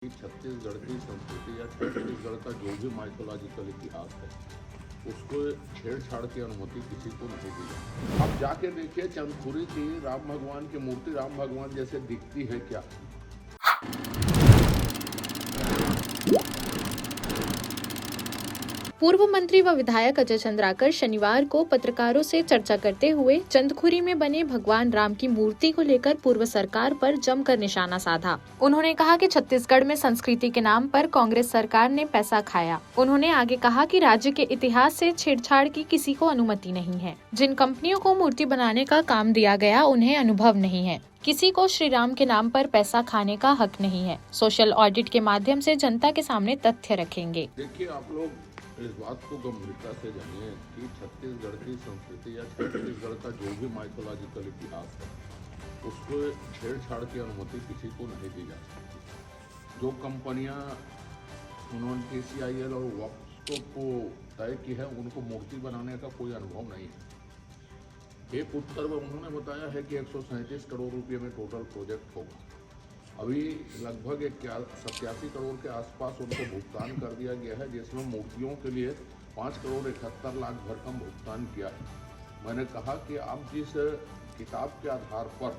छत्तीसगढ़ की संस्कृति या छत्तीसगढ़ का जो भी माइथोलॉजिकल इतिहास है उसको छेड़छाड़ की अनुमति किसी को नहीं दी जाती। अब जाके देखिए चंदखुरी की राम भगवान की मूर्ति राम भगवान जैसे दिखती है क्या? पूर्व मंत्री व विधायक अजय चंद्राकर शनिवार को पत्रकारों से चर्चा करते हुए चंदखुरी में बने भगवान राम की मूर्ति को लेकर पूर्व सरकार पर जमकर निशाना साधा। उन्होंने कहा कि छत्तीसगढ़ में संस्कृति के नाम पर कांग्रेस सरकार ने पैसा खाया। उन्होंने आगे कहा कि राज्य के इतिहास से छेड़छाड़ की किसी को अनुमति नहीं है। जिन कंपनियों को मूर्ति बनाने का काम दिया गया उन्हें अनुभव नहीं है। किसी को श्री राम के नाम पर पैसा खाने का हक नहीं है। सोशल ऑडिट के माध्यम से जनता के सामने तथ्य रखेंगे। देखिए आप लोग इस बात को गंभीरता से जानिए कि छत्तीसगढ़ की संस्कृति या छत्तीसगढ़ का जो भी माइथोलॉजिकल इतिहास है उसको छेड़छाड़ की अनुमति किसी को नहीं दी जा सकती। जो कंपनियां उन्होंने TCIL और वॉक्सको को तय की है उनको मूर्ति बनाने का कोई अनुभव नहीं है। एक उत्तर में उन्होंने बताया है कि 137 करोड़ रुपये में टोटल प्रोजेक्ट होगा। अभी लगभग 87 करोड़ के आसपास उनको भुगतान कर दिया गया है, जिसमें मूर्तियों के लिए 5 करोड़ 71 लाख भरकम भुगतान किया है। मैंने कहा कि आप जिस किताब के आधार पर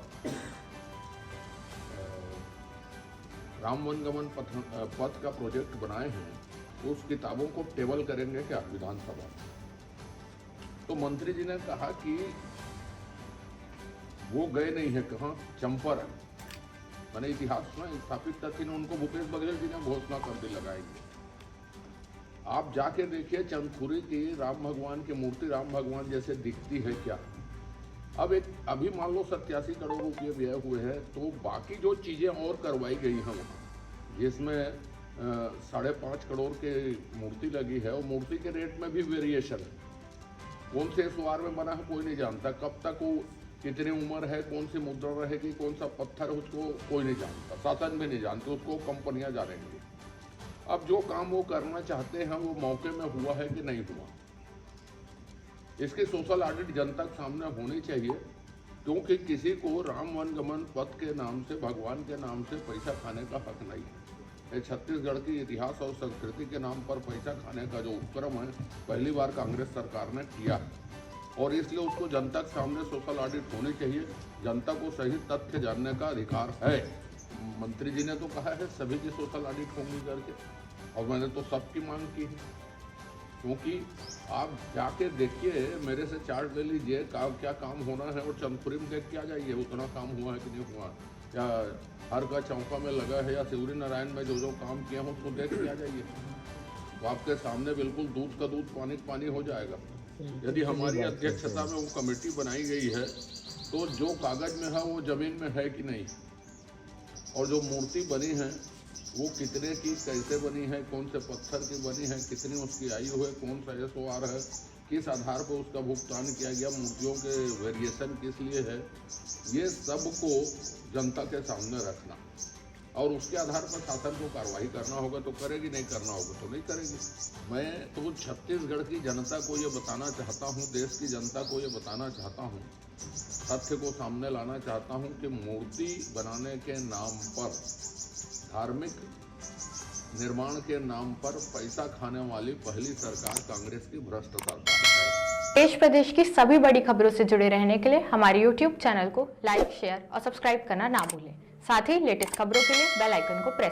राम वनगमन पथ का प्रोजेक्ट बनाए हैं उस किताबों को टेबल करेंगे क्या विधानसभा में? तो मंत्री जी ने कहा कि वो गए नहीं है, कहाँ चंपर है। मैंने इतिहास में स्थापित तथ्य ने उनको भूपेश बघेल जी ने घोषणा कर दी लगाएंगे। आप जाके देखिए चंदखुरी की राम भगवान की मूर्ति राम भगवान जैसे दिखती है क्या? अब अभी मान लो 87 करोड़ रुपये व्यय हुए हैं, तो बाकी जो चीजें और करवाई गई हैं वहाँ, जिसमें 5.5 करोड़ की मूर्ति लगी है और मूर्ति के रेट में भी वेरिएशन है। कौन से SOR में बना है कोई नहीं जानता, कब तक वो कितनी उम्र है, कौन सी मुद्रा रहेगी, कौन सा पत्थर उसको कोई नहीं जानता, शासन भी नहीं जानते, उसको कंपनियां जानेंगी। अब जो काम वो करना चाहते हैं वो मौके में हुआ है कि नहीं हुआ, इसकी सोशल ऑडिट जनता के सामने होनी चाहिए, क्योंकि किसी को राम वनगमन पथ के नाम से भगवान के नाम से पैसा खाने का हक नहीं है। छत्तीसगढ़ की इतिहास और संस्कृति के नाम पर पैसा खाने का जो उपक्रम है पहली बार कांग्रेस सरकार ने किया और इसलिए उसको जनता के सामने सोशल ऑडिट होनी चाहिए। जनता को सही तथ्य जानने का अधिकार है। मंत्री जी ने तो कहा है सभी की सोशल ऑडिट होंगी करके, और मैंने तो सबकी मांग की है, क्योंकि आप जाके देखिए, मेरे से चार्ट ले लीजिए क्या काम होना है और चंदखुरी में देख के आ जाइए उतना काम हुआ है कि नहीं हुआ, या हर का चौका में लगा है या शिवरी नारायण में जो काम किया है उसको देख के आ जाइए, तो आपके सामने बिल्कुल दूध का दूध पानी का पानी हो जाएगा। यदि हमारी अध्यक्षता में वो कमेटी बनाई गई है तो जो कागज में है वो जमीन में है कि नहीं, और जो मूर्ति बनी है वो कितने की कैसे बनी है, कौन से पत्थर की बनी है, कितनी उसकी आयु है, कौन सा SOR है, किस आधार पर उसका भुगतान किया गया, मूर्तियों के वेरिएशन किस लिए है, ये सब को जनता के सामने रखना और उसके आधार पर शासन को कार्रवाई करना होगा तो करेगी, नहीं करना होगा तो नहीं करेगी। मैं तो छत्तीसगढ़ की जनता को ये बताना चाहता हूँ, देश की जनता को ये बताना चाहता हूँ, तथ्य को सामने लाना चाहता हूँ कि मूर्ति बनाने के नाम पर, धार्मिक निर्माण के नाम पर पैसा खाने वाली पहली सरकार कांग्रेस की भ्रष्ट सरकार है। देश प्रदेश की सभी बड़ी खबरों से जुड़े रहने के लिए हमारे YouTube चैनल को लाइक, शेयर और सब्सक्राइब करना ना भूलें। साथ ही लेटेस्ट खबरों के लिए बेल आइकन को प्रेस